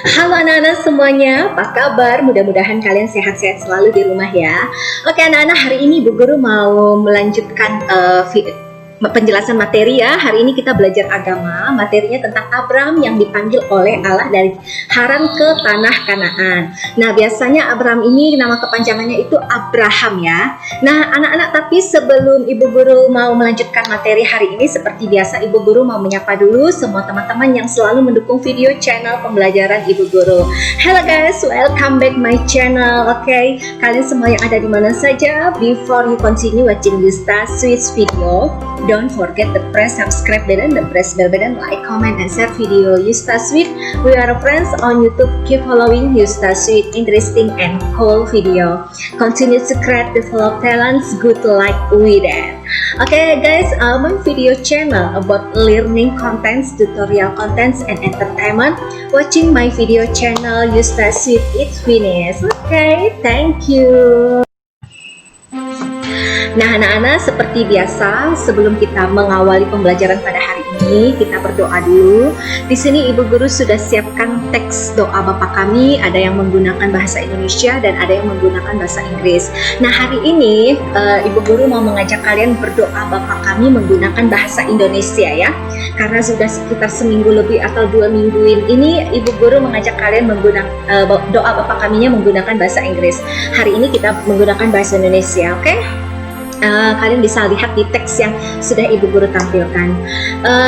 Halo anak-anak semuanya, apa kabar? Mudah-mudahan kalian sehat-sehat selalu di rumah ya. Oke anak-anak, hari ini Bu Guru mau melanjutkan penjelasan materi ya. Hari ini kita belajar agama, materinya tentang Abram yang dipanggil oleh Allah dari Haran ke tanah Kanaan. Nah, biasanya Abram ini nama kepanjangannya itu Abraham ya. Nah, anak-anak, tapi sebelum Ibu Guru mau melanjutkan materi hari ini, seperti biasa Ibu Guru mau menyapa dulu semua teman-teman yang selalu mendukung video channel pembelajaran Ibu Guru. Hello guys, welcome back my channel. Oke, kalian semua yang ada di mana saja, before you continue watching Yusta Sweet's video, don't forget to press subscribe button, the press bell button, like, comment, and share video Yusta Sweet. We are friends on YouTube. Keep following Yusta Sweet, interesting and cool video. Continue to create develop talents. Good luck with that. Okay guys, my video channel about learning contents, tutorial contents, and entertainment. Watching my video channel Yusta Sweet, it's finished. Okay, thank you. Nah anak-anak, seperti biasa sebelum kita mengawali pembelajaran pada hari ini, kita berdoa dulu. Di sini Ibu Guru sudah siapkan teks doa Bapa Kami, ada yang menggunakan bahasa Indonesia dan ada yang menggunakan bahasa Inggris. Nah hari ini Ibu Guru mau mengajak kalian berdoa Bapa Kami menggunakan bahasa Indonesia ya. Karena sudah sekitar seminggu lebih atau 2 mingguin ini Ibu Guru mengajak kalian menggunakan doa Bapa Kaminya menggunakan bahasa Inggris. Hari ini kita menggunakan bahasa Indonesia, oke? Kalian bisa lihat di teks yang sudah Ibu Guru tampilkan.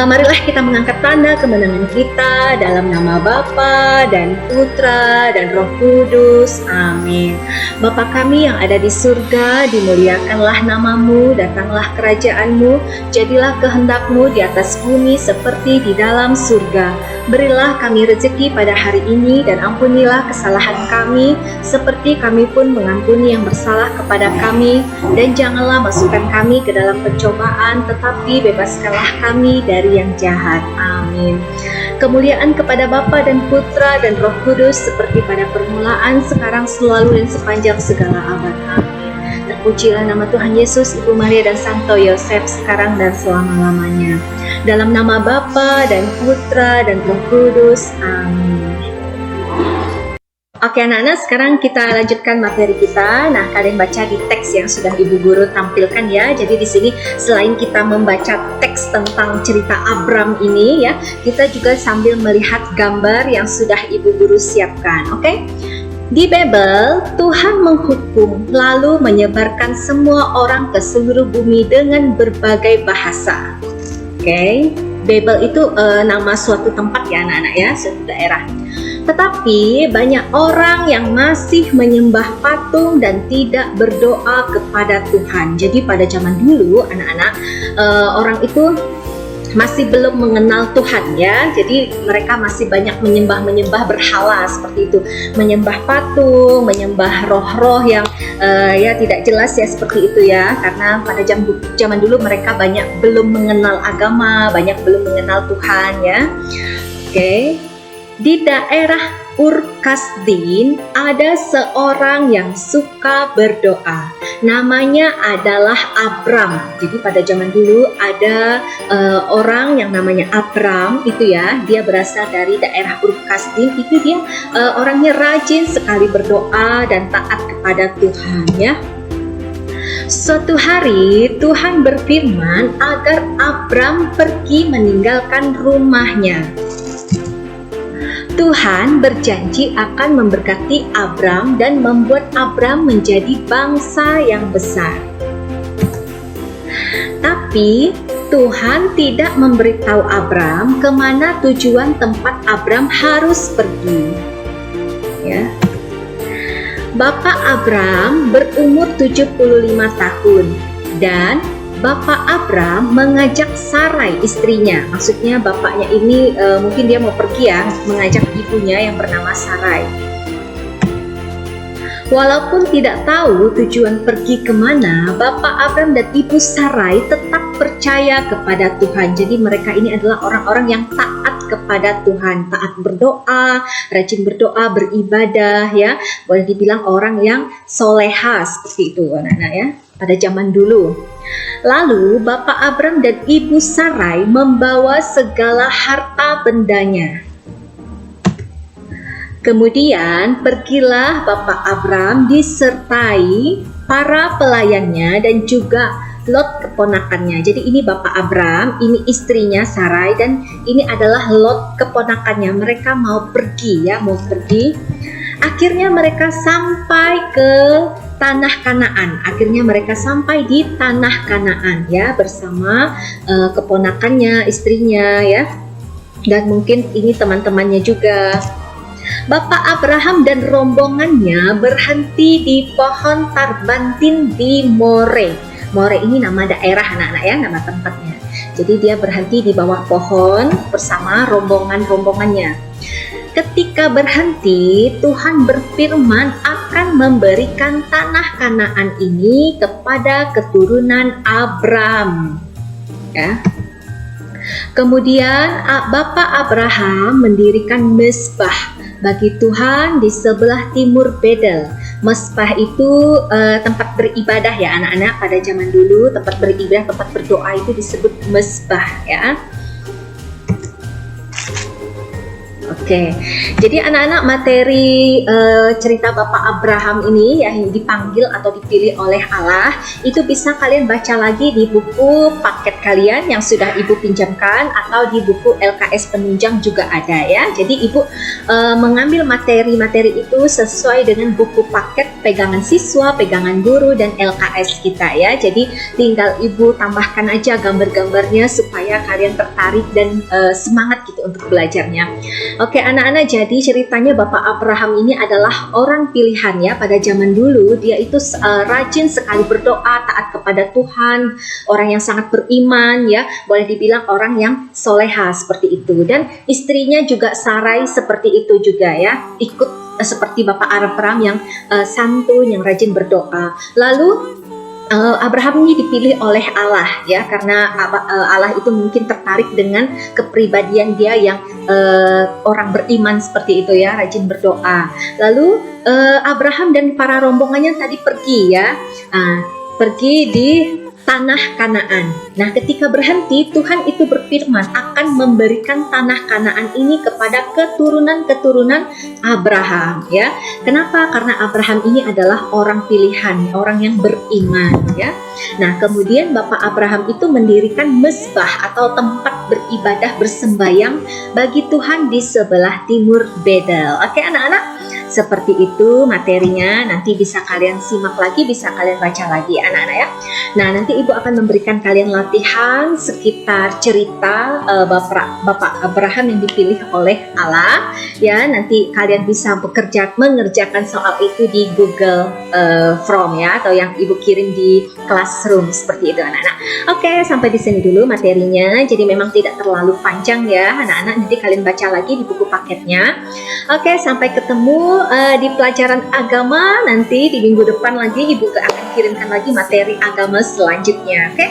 Marilah kita mengangkat tanda kemenangan kita dalam nama Bapa dan Putra dan Roh Kudus. Amin. Bapa kami yang ada di surga, dimuliakanlah namamu, datanglah kerajaanmu, jadilah kehendakmu di atas bumi seperti di dalam surga. Berilah kami rezeki pada hari ini dan ampunilah kesalahan kami seperti kami pun mengampuni yang bersalah kepada kami, dan janganlah masukkan kami ke dalam pencobaan, tetapi bebaskanlah kami dari yang jahat. Amin. Kemuliaan kepada Bapa dan Putra dan Roh Kudus seperti pada permulaan, sekarang, selalu, dan sepanjang segala abad. Amin. Terpujilah nama Tuhan Yesus, Ibu Maria dan Santo Yosef, sekarang dan selama-lamanya. Dalam nama Bapa dan Putra dan Roh Kudus. Amin. Oke anak-anak, sekarang kita lanjutkan materi kita. Nah, kalian baca di teks yang sudah Ibu Guru tampilkan ya. Jadi di sini selain kita membaca teks tentang cerita Abram ini ya, kita juga sambil melihat gambar yang sudah Ibu Guru siapkan. Oke? Di Babel, Tuhan menghukum lalu menyebarkan semua orang ke seluruh bumi dengan berbagai bahasa. Oke? Babel itu nama suatu tempat ya anak-anak ya, suatu daerah. Tetapi banyak orang yang masih menyembah patung dan tidak berdoa kepada Tuhan. Jadi pada zaman dulu anak-anak, orang itu masih belum mengenal Tuhan ya. Jadi mereka masih banyak menyembah berhala seperti itu, menyembah patung, menyembah roh-roh yang ya tidak jelas ya seperti itu ya. Karena pada zaman dulu mereka banyak belum mengenal agama, banyak belum mengenal Tuhan ya. Oke. Di daerah Ur-Kasdim ada seorang yang suka berdoa. Namanya adalah Abram. Jadi pada zaman dulu ada orang yang namanya Abram itu ya. Dia berasal dari daerah Ur-Kasdim. Itu dia orangnya rajin sekali berdoa dan taat kepada Tuhan ya. Suatu hari Tuhan berfirman agar Abram pergi meninggalkan rumahnya. Tuhan berjanji akan memberkati Abram dan membuat Abram menjadi bangsa yang besar. Tapi Tuhan tidak memberitahu Abram kemana tujuan tempat Abram harus pergi. Ya. Bapak Abram berumur 75 tahun dan Bapak Abram mengajak Sarai istrinya, maksudnya bapaknya ini mungkin dia mau pergi ya, mengajak ibunya yang bernama Sarai. Walaupun tidak tahu tujuan pergi kemana, Bapak Abram dan Ibu Sarai tetap percaya kepada Tuhan. Jadi mereka ini adalah orang-orang yang taat kepada Tuhan, taat berdoa, rajin berdoa, beribadah ya. Boleh dibilang orang yang soleha seperti itu anak-anak ya, pada zaman dulu. Lalu Bapak Abram dan Ibu Sarai membawa segala harta bendanya. Kemudian pergilah Bapak Abram disertai para pelayannya dan juga Lot keponakannya. Jadi ini Bapak Abram, ini istrinya Sarai, dan ini adalah Lot keponakannya. Mereka mau pergi ya, mau pergi. Akhirnya mereka sampai ke tanah Kanaan. Akhirnya mereka sampai di tanah Kanaan ya, bersama keponakannya, istrinya ya. Dan mungkin ini teman-temannya juga. Bapak Abraham dan rombongannya berhenti di pohon tarbantin di More. More ini nama daerah anak-anak ya, nama tempatnya. Jadi dia berhenti di bawah pohon bersama rombongan-rombongannya. Ketika berhenti, Tuhan berfirman akan memberikan tanah Kanaan ini kepada keturunan Abram. Ya. Kemudian Bapak Abraham mendirikan mezbah bagi Tuhan di sebelah timur Bedel. Mezbah itu tempat beribadah ya anak-anak, pada zaman dulu tempat beribadah, tempat berdoa itu disebut mezbah ya. Oke, jadi anak-anak materi cerita Bapak Abraham ini yang dipanggil atau dipilih oleh Allah itu bisa kalian baca lagi di buku paket kalian yang sudah Ibu pinjamkan, atau di buku LKS penunjang juga ada ya. Jadi Ibu mengambil materi-materi itu sesuai dengan buku paket pegangan siswa, pegangan guru, dan LKS kita ya. Jadi tinggal Ibu tambahkan aja gambar-gambarnya supaya kalian tertarik dan semangat gitu untuk belajarnya. Oke anak-anak, jadi ceritanya Bapak Abraham ini adalah orang pilihan ya pada zaman dulu. Dia itu rajin sekali berdoa, taat kepada Tuhan, orang yang sangat beriman ya, boleh dibilang orang yang soleha seperti itu. Dan istrinya juga Sarai seperti itu juga ya, ikut seperti Bapak Abraham yang santun, yang rajin berdoa. Lalu Abraham ini dipilih oleh Allah ya, karena Allah itu mungkin tertarik dengan kepribadian dia yang orang beriman seperti itu ya, rajin berdoa. Lalu Abraham dan para rombongannya tadi pergi ya, pergi di tanah Kanaan. Nah, ketika berhenti, Tuhan itu berfirman akan memberikan tanah Kanaan ini kepada keturunan-keturunan Abraham ya. Kenapa? Karena Abraham ini adalah orang pilihan, orang yang beriman ya. Nah, kemudian Bapak Abraham itu mendirikan mezbah atau tempat beribadah bersembayang bagi Tuhan di sebelah timur Bedel. Oke anak-anak, seperti itu materinya, nanti bisa kalian simak lagi, bisa kalian baca lagi anak-anak ya. Nah, nanti Ibu akan memberikan kalian latihan sekitar cerita Bapak Abraham yang dipilih oleh Allah ya. Nanti kalian bisa mengerjakan soal itu di Google Form ya, atau yang Ibu kirim di Classroom seperti itu anak-anak. Oke, sampai di sini dulu materinya. Jadi memang tidak terlalu panjang ya anak-anak, nanti kalian baca lagi di buku paketnya. Oke, sampai ketemu di pelajaran agama nanti di minggu depan lagi. Ibu akan kirimkan lagi materi agama selanjutnya. Oke,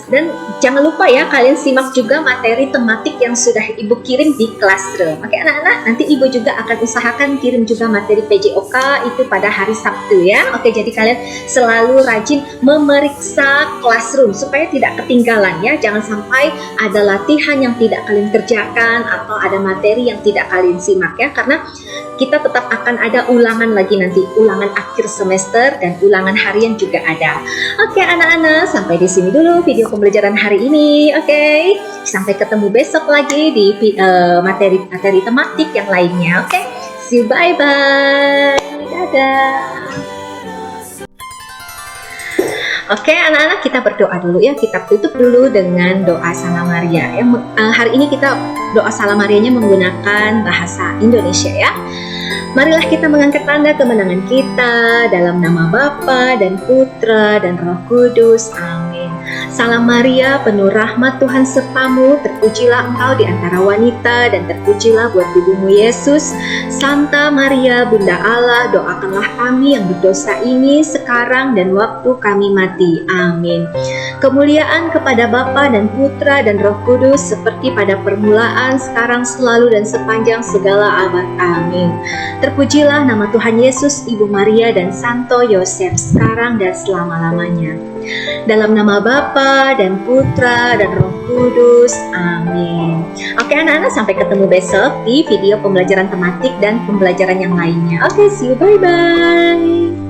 dan jangan lupa ya kalian simak juga materi tematik yang sudah Ibu kirim di Classroom. Oke anak-anak, nanti Ibu juga akan usahakan kirim juga materi PJOK itu pada hari Sabtu ya. Oke, jadi kalian selalu rajin memeriksa Classroom supaya tidak ketinggalan ya. Jangan sampai ada latihan yang tidak kalian kerjakan atau ada materi yang tidak kalian simak ya, karena kita tetap akan ada ulangan lagi nanti, ulangan akhir semester dan ulangan harian juga ada. Oke anak-anak, sampai di sini dulu video pembelajaran hari ini. Oke, sampai ketemu besok lagi di materi tematik yang lainnya. Oke, see you, bye bye, dadah. Oke anak-anak, kita berdoa dulu ya. Kita tutup dulu dengan doa Salam Maria ya. Hari ini kita doa Salam Marianya menggunakan bahasa Indonesia ya. Marilah kita mengangkat tanda kemenangan kita dalam nama Bapa dan Putra dan Roh Kudus. Amin. Salam Maria, penuh rahmat Tuhan sertamu, terpujilah engkau di antara wanita dan terpujilah buah tubuhmu Yesus. Santa Maria, Bunda Allah, doakanlah kami yang berdosa ini sekarang dan waktu kami mati. Amin. Kemuliaan kepada Bapa dan Putra dan Roh Kudus seperti pada permulaan, sekarang, selalu dan sepanjang segala abad. Amin. Terpujilah nama Tuhan Yesus, Ibu Maria dan Santo Yosef sekarang dan selama-lamanya. Dalam nama Bapa Bapa dan Putra dan Roh Kudus. Amin. Oke anak-anak, sampai ketemu besok di video pembelajaran tematik dan pembelajaran yang lainnya. Oke, see you, bye-bye.